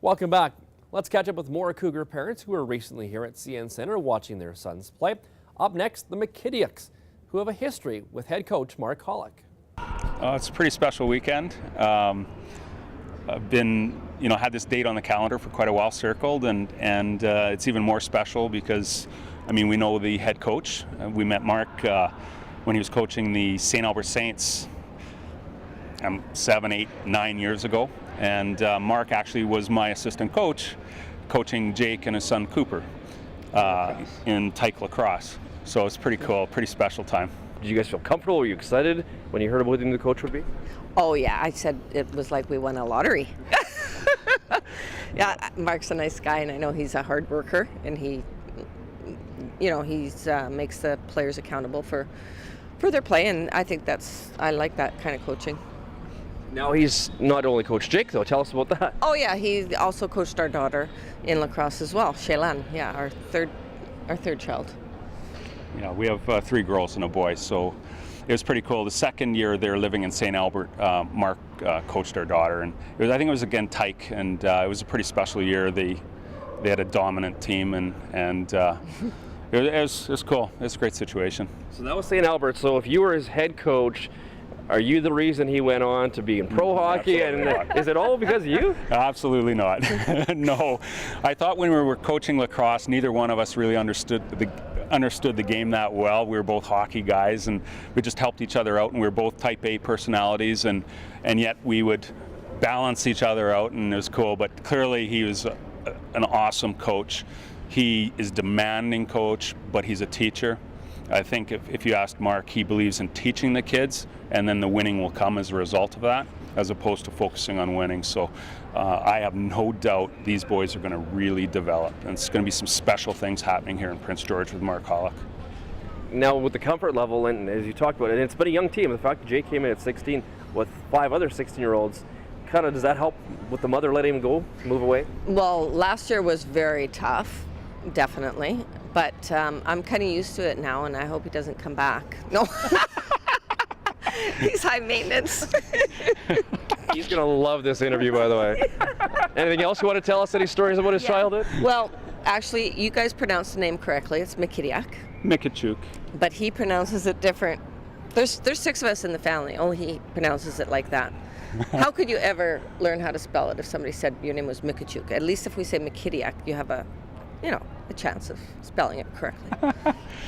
Welcome back. Let's catch up with more Cougar parents who were recently here at CN Center watching their sons play. Up next, the McKittiaks, who have a history with head coach Mark Hollick. It's a pretty special weekend. I've been, had this date on the calendar for quite a while circled, and it's even more special because, we know the head coach. We met Mark when he was coaching the St. Albert Saints 7, 8, 9 years ago. And Mark actually was my assistant coach, coaching Jake and his son Cooper in Tyke lacrosse. So it's pretty cool, pretty special time. Did you guys feel comfortable? Were you excited when you heard about who the coach would be? Oh yeah, I said it was like we won a lottery. Yeah, Mark's a nice guy, and I know he's a hard worker, and he makes the players accountable for their play, and I think I like that kind of coaching. Now he's not only coached Jake, though. Tell us about that. Oh yeah, he also coached our daughter in lacrosse as well, Shaylan. Yeah, our third child. Yeah, we have 3 girls and a boy, so it was pretty cool. The second year they're living in St. Albert, Mark coached our daughter, and I think it was again Tyke, and it was a pretty special year. They had a dominant team, and it was cool. It was a great situation. So that was St. Albert. So if you were his head coach, are you the reason he went on to be in pro hockey? And is it all because of you? Absolutely not. No. I thought when we were coaching lacrosse, neither one of us really understood the game that well. We were both hockey guys, and we just helped each other out, and we were both type A personalities, and yet we would balance each other out, and it was cool. But clearly he was an awesome coach. He is a demanding coach, but he's a teacher. I think if you ask Mark, he believes in teaching the kids, and then the winning will come as a result of that, as opposed to focusing on winning. So I have no doubt these boys are going to really develop, and it's going to be some special things happening here in Prince George with Mark Hollick. Now with the comfort level, and as you talked about it, and it's been a young team. The fact that Jake came in at 16 with 5 other 16-year-olds, kind of does that help with the mother letting him go, move away? Well, last year was very tough, definitely. But I'm kind of used to it now, and I hope he doesn't come back. No. He's high maintenance. He's going to love this interview, by the way. Anything else you want to tell us? Any stories about his childhood? Well, actually, you guys pronounced the name correctly. It's McKittiak. Mikachuk. But he pronounces it different. There's 6 of us in the family. Only he pronounces it like that. How could you ever learn how to spell it if somebody said your name was Mikachuk? At least if we say McKittiak, you have a chance of spelling it correctly.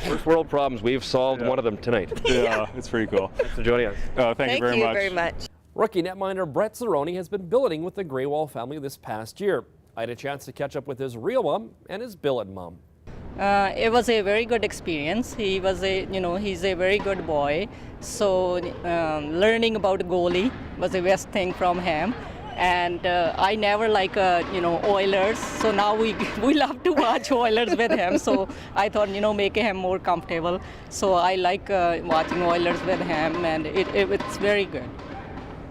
First world problems. We've solved one of them tonight. Yeah, it's pretty cool. Thanks for joining us. Thank you very much. Rookie netminder Brett Zeroni has been billeting with the Greywall family this past year. I had a chance to catch up with his real mom and his billet mom. It was a very good experience. He was he's a very good boy. So learning about goalie was the best thing from him. And I never like Oilers, so now we love to watch Oilers with him. So I thought make him more comfortable. So I like watching Oilers with him, and it's very good.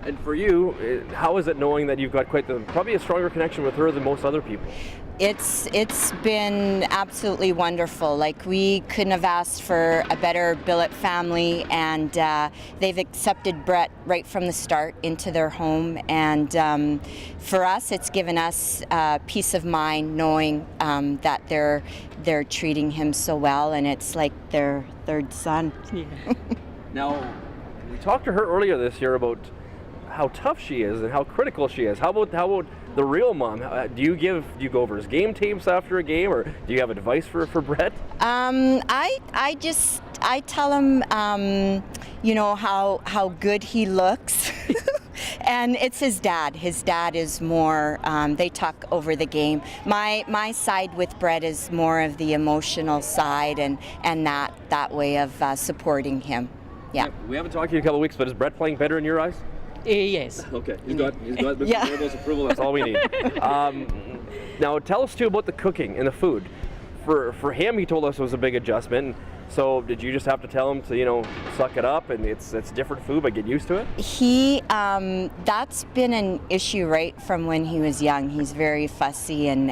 And for you, how is it knowing that you've got probably a stronger connection with her than most other people? It's been absolutely wonderful. Like, we couldn't have asked for a better billet family, and they've accepted Brett right from the start into their home. And for us, it's given us peace of mind knowing that they're treating him so well, and it's like their third son. Yeah. Now, we talked to her earlier this year about how tough she is and how critical she is. How about the real mom? Do you go over his game tapes after a game, or do you have advice for Brett? I tell him how good he looks. And it's his dad. His dad is more, they talk over the game. My side with Brett is more of the emotional side and that way of supporting him. Yeah. We haven't talked to you in a couple of weeks, but is Brett playing better in your eyes? Yes. Okay, he's got Mr. Norval's approval. That's all we need. Now, tell us too about the cooking and the food. For him, he told us it was a big adjustment. So, did you just have to tell him to suck it up, and it's different food, but get used to it? He that's been an issue right from when he was young. He's very fussy, and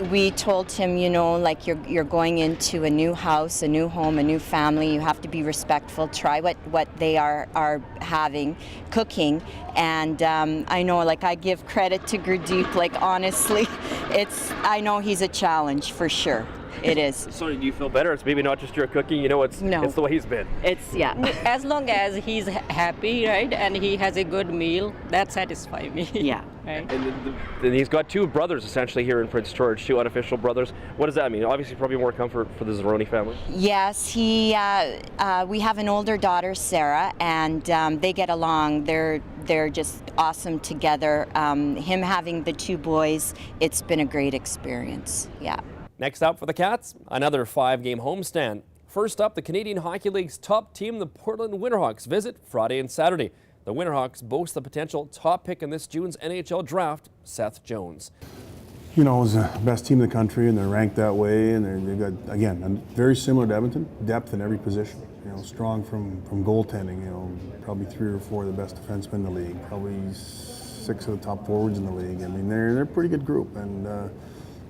we told him, you know, like you're going into a new house, a new home, a new family. You have to be respectful. Try what they are having, cooking. And I know, like, I give credit to Gurdeep. Like, honestly, I know he's a challenge for sure. It is. So do you feel better? It's maybe not just your cooking, you know, it's the way he's been. It's, yeah. As long as he's happy, right, and he has a good meal, that satisfies me. Yeah. Right? And he's got two brothers essentially here in Prince George, two unofficial brothers. What does that mean? Obviously, probably more comfort for the Zeroni family. Yes, we have an older daughter, Sarah, and they get along. They're just awesome together. Him having the two boys, it's been a great experience. Yeah. Next up for the Cats, another 5-game homestand. First up, the Canadian Hockey League's top team, the Portland Winterhawks, visit Friday and Saturday. The Winterhawks boast the potential top pick in this June's NHL draft, Seth Jones. You know, it was the best team in the country, and they're ranked that way, and they've got, again, very similar to Edmonton, depth in every position. You know, strong from goaltending, you know, probably 3 or 4 of the best defensemen in the league, probably 6 of the top forwards in the league. I mean, they're a pretty good group, and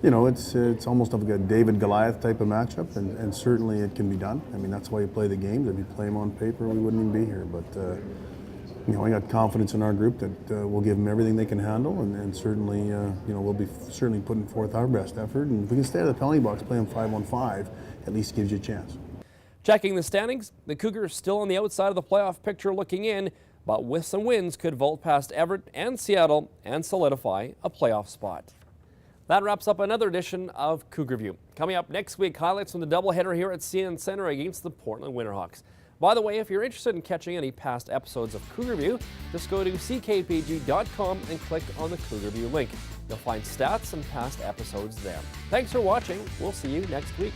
you know, it's almost like a David-Goliath type of matchup, and certainly it can be done. I mean, that's why you play the games. If you play them on paper, we wouldn't even be here. But, you know, I got confidence in our group that we'll give them everything they can handle, and certainly, you know, we'll be certainly putting forth our best effort. And if we can stay out of the penalty box, play them 5-on-5, at least gives you a chance. Checking the standings, the Cougars still on the outside of the playoff picture looking in, but with some wins could vault past Everett and Seattle and solidify a playoff spot. That wraps up another edition of Cougar View. Coming up next week, highlights from the doubleheader here at CN Centre against the Portland Winterhawks. By the way, if you're interested in catching any past episodes of Cougar View, just go to ckpg.com and click on the Cougar View link. You'll find stats and past episodes there. Thanks for watching. We'll see you next week.